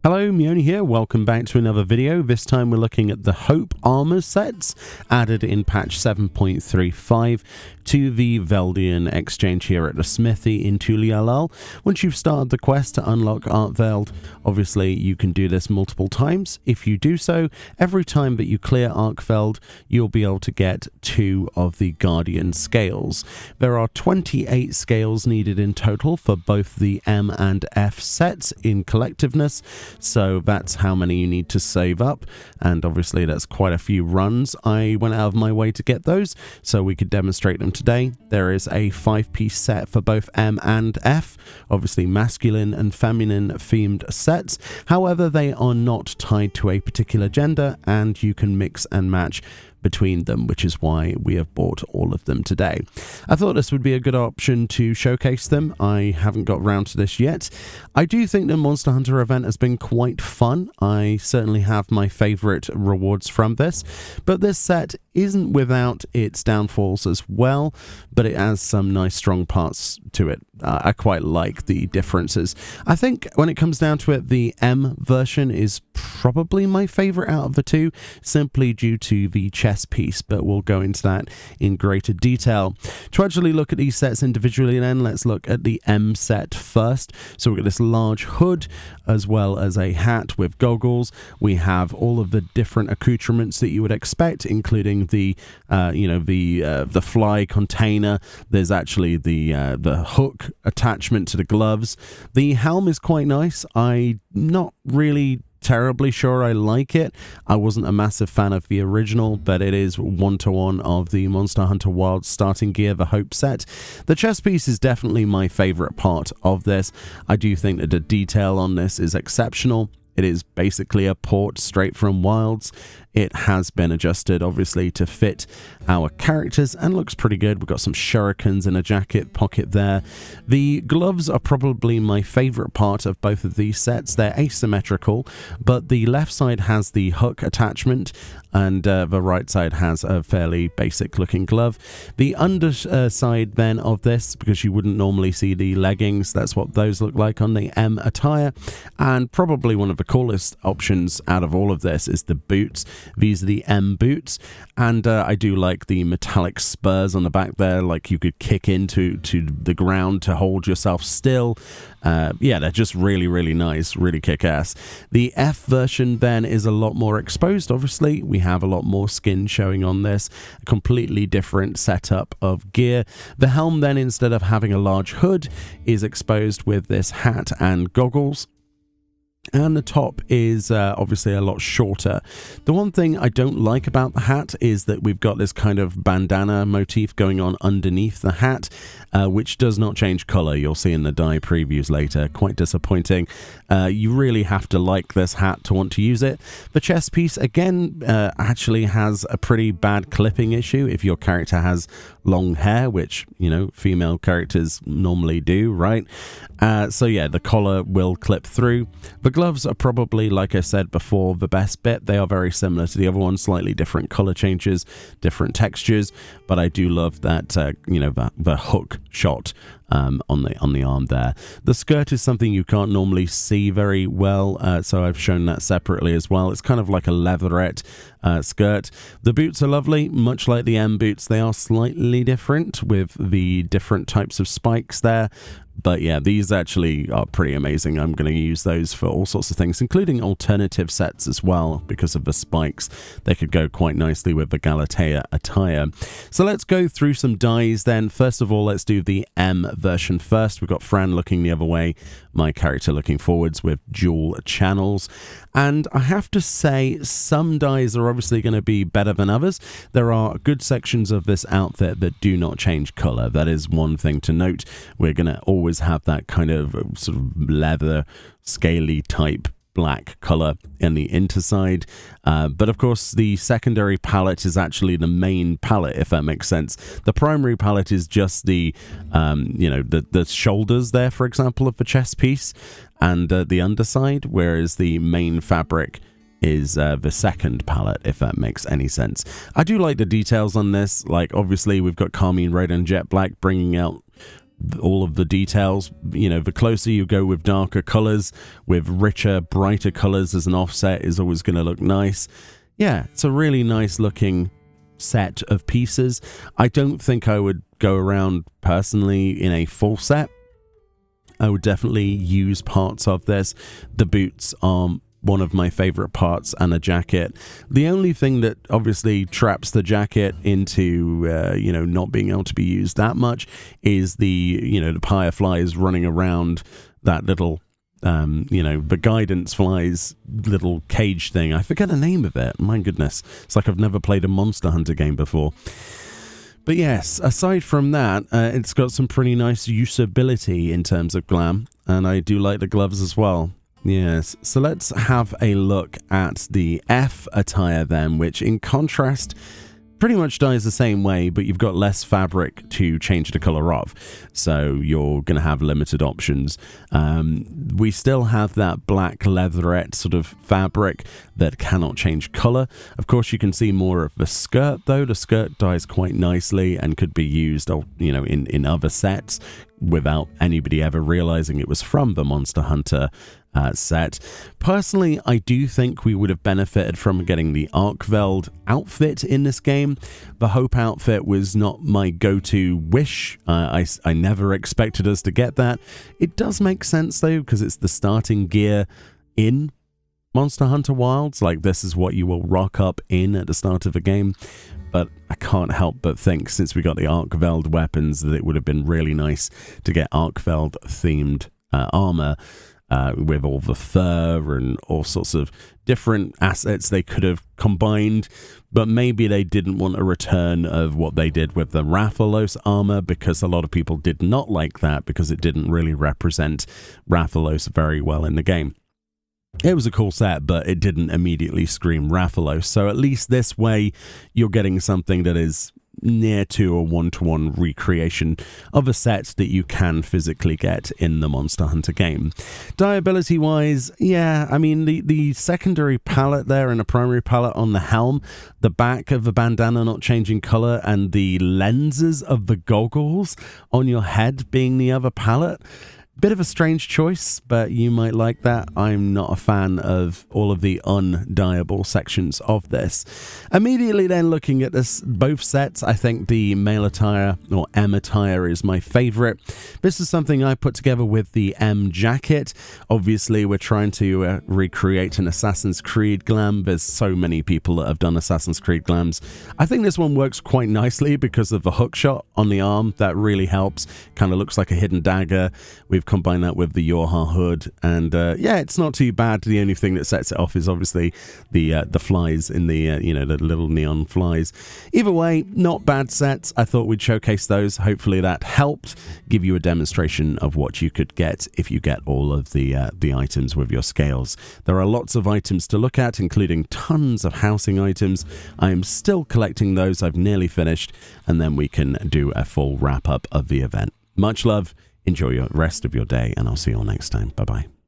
Hello, Meoni here. Welcome back to another video. This time we're looking at the Hope armor sets added in patch 7.35 to the Veldian exchange here at the smithy in Tulialal. Once you've started the quest to unlock Archveld, obviously you can do this multiple times. If you do so, every time that you clear Archveld, you'll be able to get 2 of the Guardian scales. There are 28 scales needed in total for both the M and F sets in collectiveness. So that's how many you need to save up, and obviously that's quite a few runs. I went out of my way to get those so we could demonstrate them today. There is a 5-piece set for both M and F, obviously masculine and feminine themed sets. However, they are not tied to a particular gender, and you can mix and match between them, which is why we have bought all of them today. I thought this would be a good option to showcase them. I haven't got round to this yet. I do think the Monster Hunter event has been quite fun. I certainly have my favorite rewards from this, but this set isn't without its downfalls as well, but it has some nice strong parts to it. I quite like the differences. I think when it comes down to it, the M version is probably my favorite out of the two, simply due to the chest piece, but we'll go into that in greater detail. To actually look at these sets individually then, let's look at the M set first. So we've got this large hood as well as a hat with goggles. We have all of the different accoutrements that you would expect, including the the fly container. There's actually the hook attachment to the gloves. The helm is quite nice. I'm not really terribly sure I like it. I wasn't a massive fan of the original, but it is one-to-one of the Monster Hunter Wilds starting gear, the Hope set. The chest piece is definitely my favorite part of this. I do think that the detail on this is exceptional. It is basically a port straight from Wilds. It has been adjusted, obviously, to fit our characters and looks pretty good. We've got some shurikens in a jacket pocket there. The gloves are probably my favorite part of both of these sets. They're asymmetrical, but the left side has the hook attachment and the right side has a fairly basic looking glove. The underside then of this, because you wouldn't normally see the leggings, that's what those look like on the M attire. And probably one of the coolest options out of all of this is the boots. These are the M boots, and I do like the metallic spurs on the back there, like you could kick into the ground to hold yourself still. Yeah, they're just really, really nice, really kick-ass. The F version then is a lot more exposed, obviously. We have a lot more skin showing on this, a completely different setup of gear. The helm then, instead of having a large hood, is exposed with this hat and goggles. And the top is obviously a lot shorter. The one thing I don't like about the hat is that we've got this kind of bandana motif going on underneath the hat, which does not change color. You'll see in the dye previews later. Quite disappointing. You really have to like this hat to want to use it. The chest piece, again, actually has a pretty bad clipping issue if your character has long hair, which, you know, female characters normally do, right? So yeah, the collar will clip through. The gloves are probably, like I said before, the best bit. They are very similar to the other one, slightly different color changes, different textures, but I do love that, the hook shot on the arm there. The skirt is something you can't normally see very well, so I've shown that separately as well. It's kind of like a leatherette skirt. The boots are lovely, much like the M boots. They are slightly different with the different types of spikes there. But yeah, these actually are pretty amazing. I'm going to use those for all sorts of things, including alternative sets as well, because of the spikes. They could go quite nicely with the Galatea attire. So let's go through some dyes then. First of all, let's do the M version first. We've got Fran looking the other way, my character looking forwards with dual channels. And I have to say, some dyes are obviously going to be better than others. There are good sections of this outfit that do not change color. That is one thing to note. We're going to always have that kind of sort of leather, scaly type black color in the inside, but of course the secondary palette is actually the main palette, if that makes sense. The primary palette is just the the shoulders there, for example, of the chest piece and the underside, whereas the main fabric is the second palette, if that makes any sense. I do like the details on this. Like, obviously we've got carmine red and jet black bringing out all of the details. You know, the closer you go with darker colors, with richer, brighter colors as an offset is always going to look nice. Yeah, it's a really nice looking set of pieces. I don't think I would go around personally in a full set. I would definitely use parts of this. The boots are one of my favorite parts, and a jacket. The only thing that obviously traps the jacket into you know, not being able to be used that much is the, you know, the fireflies running around that little you know, the guidance flies little cage thing. I forget the name of it. My goodness, it's like I've never played a Monster Hunter game before. But yes, aside from that, it's got some pretty nice usability in terms of glam, and I do like the gloves as well. Yes, so let's have a look at the F attire then, which in contrast pretty much dies the same way, but you've got less fabric to change the color of, so you're going to have limited options. We still have that black leatherette sort of fabric that cannot change color. Of course, you can see more of the skirt, though. The skirt dyes quite nicely and could be used, you know, in other sets without anybody ever realizing it was from the Monster Hunter set. Personally, I do think we would have benefited from getting the Arkveld outfit in this game. The Hope outfit was not my go-to wish. I never expected us to get that. It does make sense though, because it's the starting gear in Monster Hunter Wilds. Like, this is what you will rock up in at the start of a game. But I can't help but think, since we got the Arkveld weapons, that it would have been really nice to get Arkveld themed armor with all the fur and all sorts of different assets they could have combined. But maybe they didn't want a return of what they did with the Rathalos armor, because a lot of people did not like that, because it didn't really represent Rathalos very well in the game. It was a cool set, but it didn't immediately scream Rathalos. So at least this way, you're getting something that is near to a one-to-one recreation of a set that you can physically get in the Monster Hunter game. Dyeability wise, yeah, I mean, the secondary palette there and a primary palette on the helm, the back of the bandana not changing color, and the lenses of the goggles on your head being the other palette. Bit of a strange choice, but you might like that. I'm not a fan of all of the undyeable sections of this. Immediately then, looking at this, both sets, I think the male attire, or M attire, is my favorite. This is something I put together with the M jacket. Obviously, we're trying to recreate an Assassin's Creed glam. There's so many people that have done Assassin's Creed glams. I think this one works quite nicely because of the hook shot on the arm. That really helps. Kind of looks like a hidden dagger. We've combine that with the Yorha hood, and yeah, it's not too bad. The only thing that sets it off is obviously the flies in the you know, the little neon flies. Either way, not bad sets. I thought we'd showcase those. Hopefully that helped give you a demonstration of what you could get if you get all of the items with your scales. There are lots of items to look at, including tons of housing items. I am still collecting those. I've nearly finished, and then we can do a full wrap up of the event. Much love. Enjoy the rest of your day, and I'll see you all next time. Bye-bye.